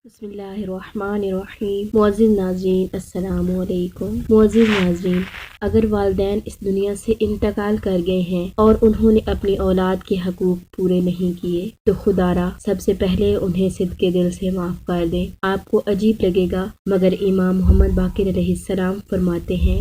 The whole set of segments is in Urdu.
بسم اللہ الرحمن الرحیم۔ معزز ناظرین السلام علیکم۔ معزز ناظرین، اگر والدین اس دنیا سے انتقال کر گئے ہیں اور انہوں نے اپنی اولاد کے حقوق پورے نہیں کیے تو خدا را سب سے پہلے انہیں صدقے دل سے معاف کر دیں۔ آپ کو عجیب لگے گا مگر امام محمد باقر علیہ السلام فرماتے ہیں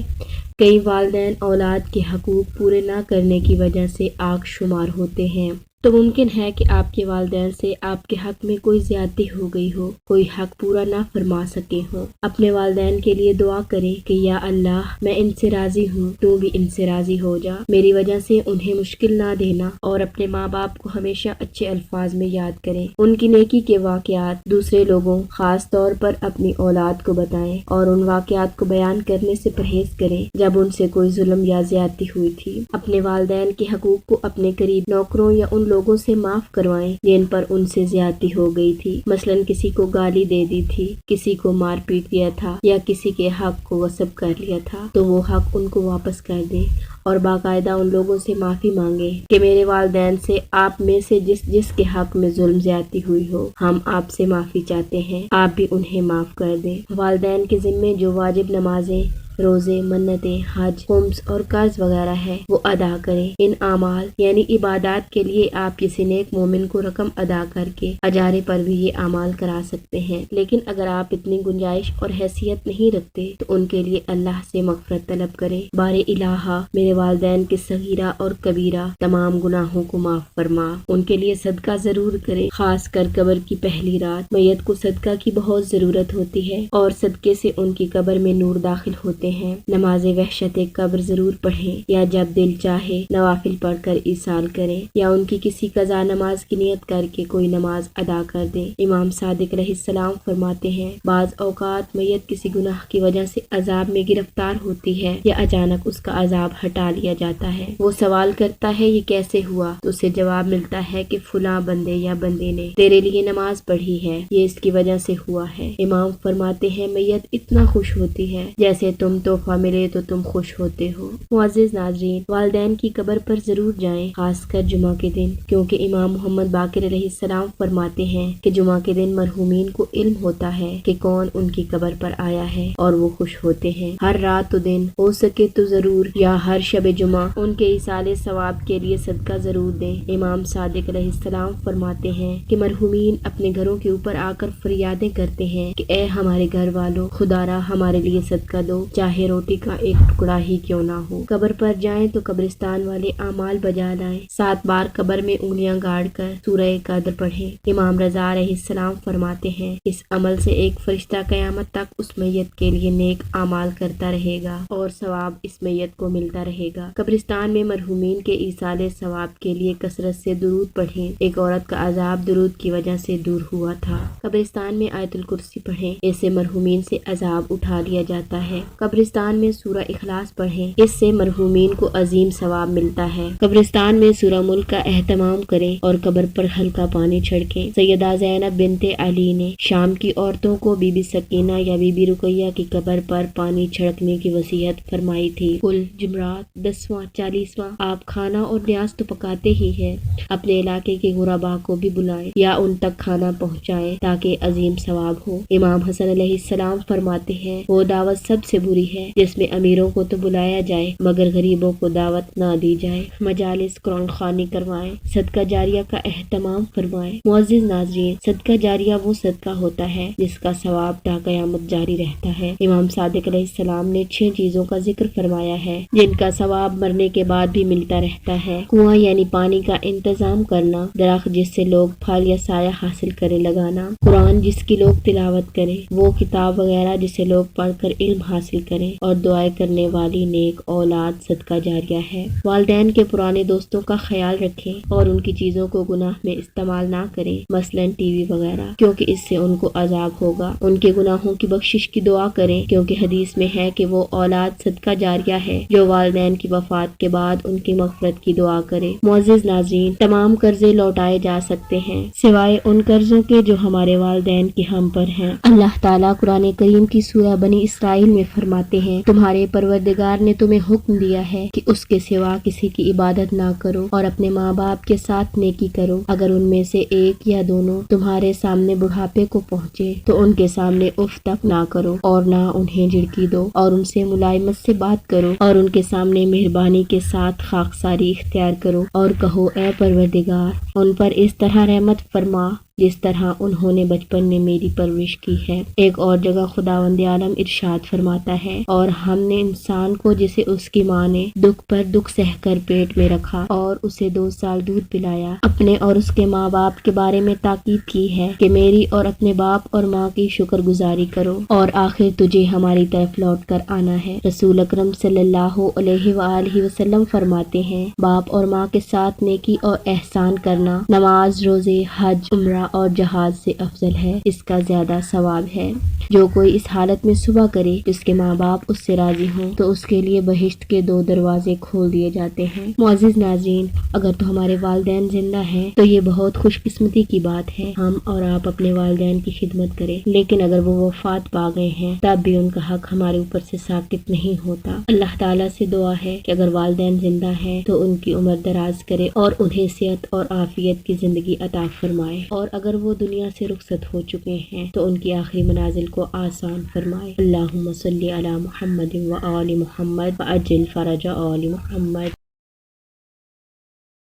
کئی والدین اولاد کے حقوق پورے نہ کرنے کی وجہ سے آگ شمار ہوتے ہیں۔ تو ممکن ہے کہ آپ کے والدین سے آپ کے حق میں کوئی زیادتی ہو گئی ہو، کوئی حق پورا نہ فرما سکے ہو۔ اپنے والدین کے لیے دعا کریں کہ یا اللہ میں ان سے راضی ہوں، تو بھی ان سے راضی ہو جا، میری وجہ سے انہیں مشکل نہ دینا، اور اپنے ماں باپ کو ہمیشہ اچھے الفاظ میں یاد کریں۔ ان کی نیکی کے واقعات دوسرے لوگوں خاص طور پر اپنی اولاد کو بتائیں اور ان واقعات کو بیان کرنے سے پرہیز کریں جب ان سے کوئی ظلم یا زیادتی ہوئی تھی۔ اپنے والدین کے حقوق کو اپنے قریب نوکروں یا ان لوگوں سے معاف کروائیں جن پر ان سے زیادتی ہو گئی تھی، مثلا کسی کو گالی دے دی تھی، کسی کو مار پیٹ دیا تھا یا کسی کے حق کو غصب کر لیا تھا، تو وہ حق ان کو واپس کر دیں اور باقاعدہ ان لوگوں سے معافی مانگے کہ میرے والدین سے آپ میں سے جس کے حق میں ظلم زیادتی ہوئی ہو، ہم آپ سے معافی چاہتے ہیں، آپ بھی انہیں معاف کر دیں۔ والدین کے ذمے جو واجب نمازیں، روزے، منتیں، حج، خمس اور قرض وغیرہ ہے وہ ادا کریں۔ ان اعمال یعنی عبادات کے لیے آپ کسی نیک مومن کو رقم ادا کر کے اجارے پر بھی یہ اعمال کرا سکتے ہیں، لیکن اگر آپ اتنی گنجائش اور حیثیت نہیں رکھتے تو ان کے لیے اللہ سے مغفرت طلب کریں۔ بار الہا میرے والدین کے صغیرہ اور کبیرہ تمام گناہوں کو معاف فرما۔ ان کے لیے صدقہ ضرور کریں، خاص کر قبر کی پہلی رات میت کو صدقہ کی بہت ضرورت ہوتی ہے اور صدقے سے ان کی قبر میں نور داخل ہوتے ہیں۔ نماز وحشت قبر ضرور پڑھیں یا جب دل چاہے نوافل پڑھ کر ایصال کریں یا ان کی کسی قضا نماز کی نیت کر کے کوئی نماز ادا کر دیں۔ امام صادق علیہ السلام فرماتے ہیں بعض اوقات میت کسی گناہ کی وجہ سے عذاب میں گرفتار ہوتی ہے یا اچانک اس کا عذاب ہٹا لیا جاتا ہے، وہ سوال کرتا ہے یہ کیسے ہوا، تو اسے جواب ملتا ہے کہ فلاں بندے یا بندے نے تیرے لیے نماز پڑھی ہے، یہ اس کی وجہ سے ہوا ہے۔ امام فرماتے ہیں میت اتنا خوش ہوتی ہے جیسے تم تحفہ ملے تو تم خوش ہوتے ہو۔ معزز ناظرین، والدین کی قبر پر ضرور جائیں، خاص کر جمعہ کے دن، کیونکہ امام محمد باقر علیہ السلام فرماتے ہیں کہ جمعہ کے دن مرحومین کو علم ہوتا ہے کہ کون ان کی قبر پر آیا ہے اور وہ خوش ہوتے ہیں۔ ہر رات و دن ہو سکے تو ضرور یا ہر شب جمعہ ان کے ایصال ثواب کے لیے صدقہ ضرور دیں۔ امام صادق علیہ السلام فرماتے ہیں کہ مرحومین اپنے گھروں کے اوپر آ کر فریادیں کرتے ہیں کہ اے ہمارے گھر والوں، خدا را ہمارے لیے صدقہ دو، چاہے روٹی کا ایک ٹکڑا ہی کیوں نہ ہو۔ قبر پر جائیں تو قبرستان والے اعمال بجا لائیں، 7 بار قبر میں انگلیاں گاڑ کر سورہ قدر پڑھیں۔ امام رضا علیہ السلام فرماتے ہیں اس عمل سے ایک فرشتہ قیامت تک اس میت کے لیے نیک اعمال کرتا رہے گا اور ثواب اس میت کو ملتا رہے گا۔ قبرستان میں مرحومین کے ایصال ثواب کے لیے کثرت سے درود پڑھیں۔ ایک عورت کا عذاب درود کی وجہ سے دور ہوا تھا۔ قبرستان میں آیت الکرسی پڑھیں، اس سے مرحومین سے عذاب اٹھا لیا جاتا ہے۔ قبرستان میں سورہ اخلاص پڑھیں، اس سے مرحومین کو عظیم ثواب ملتا ہے۔ قبرستان میں سورہ ملک کا اہتمام کریں اور قبر پر ہلکا پانی چھڑکیں۔ سیدہ زینب بنت علی نے شام کی عورتوں کو بی بی سکینہ یا بی بی رقیہ کی قبر پر پانی چھڑکنے کی وصیت فرمائی تھی۔ کل جمعرات 10واں 40واں آپ کھانا اور نیاز تو پکاتے ہی ہیں، اپنے علاقے کے غرباء کو بھی بلائیں یا ان تک کھانا پہنچائیں تاکہ عظیم ثواب ہو۔ امام حسن علیہ السلام فرماتے ہیں وہ دعوت سب سے بری ہے جس میں امیروں کو تو بلایا جائے مگر غریبوں کو دعوت نہ دی جائے۔ مجالس قرآن خوانی کروائیں، صدقہ جاریہ کا اہتمام فرمائیں۔ معزز ناظرین، صدقہ جاریہ وہ صدقہ ہوتا ہے جس کا ثواب تا قیامت جاری رہتا ہے۔ امام صادق علیہ السلام نے 6 چیزوں کا ذکر فرمایا ہے جن کا ثواب مرنے کے بعد بھی ملتا رہتا ہے۔ کنواں یعنی پانی کا انتظام کرنا، درخت جس سے لوگ پھل یا سایہ حاصل کریں لگانا، قرآن جس کی لوگ تلاوت کریں، وہ کتاب وغیرہ جسے لوگ پڑھ کر علم حاصل کریں، اور دعائیں کرنے والی نیک اولاد صدقہ جاریہ ہے۔ والدین کے پرانے دوستوں کا خیال رکھیں اور ان کی چیزوں کو گناہ میں استعمال نہ کریں، مثلا ٹی وی وغیرہ، کیونکہ اس سے ان کو عذاب ہوگا۔ ان کے گناہوں کی بخشش کی دعا کریں کیونکہ حدیث میں ہے کہ وہ اولاد صدقہ جاریہ ہے جو والدین کی وفات کے بعد ان کی مغفرت کی دعا کرے۔ معزز ناظرین، تمام قرضے لوٹائے جا سکتے ہیں سوائے ان قرضوں کے جو ہمارے والدین کی ہم پر ہیں۔ اللہ تعالیٰ قرآن کریم کی سورہ بنی اسرائیل میں فرماتے فرماتے ہیں تمہارے پروردگار نے تمہیں حکم دیا ہے کہ اس کے سوا کسی کی عبادت نہ کرو اور اپنے ماں باپ کے ساتھ نیکی کرو۔ اگر ان میں سے ایک یا دونوں تمہارے سامنے بڑھاپے کو پہنچے تو ان کے سامنے اف تک نہ کرو اور نہ انہیں جھڑکی دو، اور ان سے ملائمت سے بات کرو اور ان کے سامنے مہربانی کے ساتھ خاکساری اختیار کرو اور کہو اے پروردگار ان پر اس طرح رحمت فرما جس طرح انہوں نے بچپن میں میری پرورش کی ہے۔ ایک اور جگہ خداوند عالم ارشاد فرماتا ہے اور ہم نے انسان کو جسے اس کی ماں نے دکھ پر دکھ سہ کر پیٹ میں رکھا اور اسے 2 سال دودھ پلایا، اپنے اور اس کے ماں باپ کے بارے میں تاکید کی ہے کہ میری اور اپنے باپ اور ماں کی شکر گزاری کرو اور آخر تجھے ہماری طرف لوٹ کر آنا ہے۔ رسول اکرم صلی اللہ علیہ وآلہ وسلم فرماتے ہیں باپ اور ماں کے ساتھ نیکی اور احسان کرنا نماز، روزے، حج، عمرہ اور جہاد سے افضل ہے، اس کا زیادہ ثواب ہے۔ جو کوئی اس حالت میں صبح کرے کہ اس کے ماں باپ اس سے راضی ہوں تو اس کے لیے بہشت کے 2 دروازے کھول دیے جاتے ہیں۔ معزز ناظرین، اگر تو ہمارے والدین زندہ ہیں تو یہ بہت خوش قسمتی کی بات ہے، ہم اور آپ اپنے والدین کی خدمت کریں، لیکن اگر وہ وفات پا گئے ہیں تب بھی ان کا حق ہمارے اوپر سے ساقط نہیں ہوتا۔ اللہ تعالیٰ سے دعا ہے کہ اگر والدین زندہ ہیں تو ان کی عمر دراز کرے اور انہیں صحت اور عافیت کی زندگی عطا فرمائے، اور اگر وہ دنیا سے رخصت ہو چکے ہیں تو ان کی آخری منازل کو آسان فرمائے۔ اللہم صلی علی محمد و آل محمد وعجل فرج آل محمد۔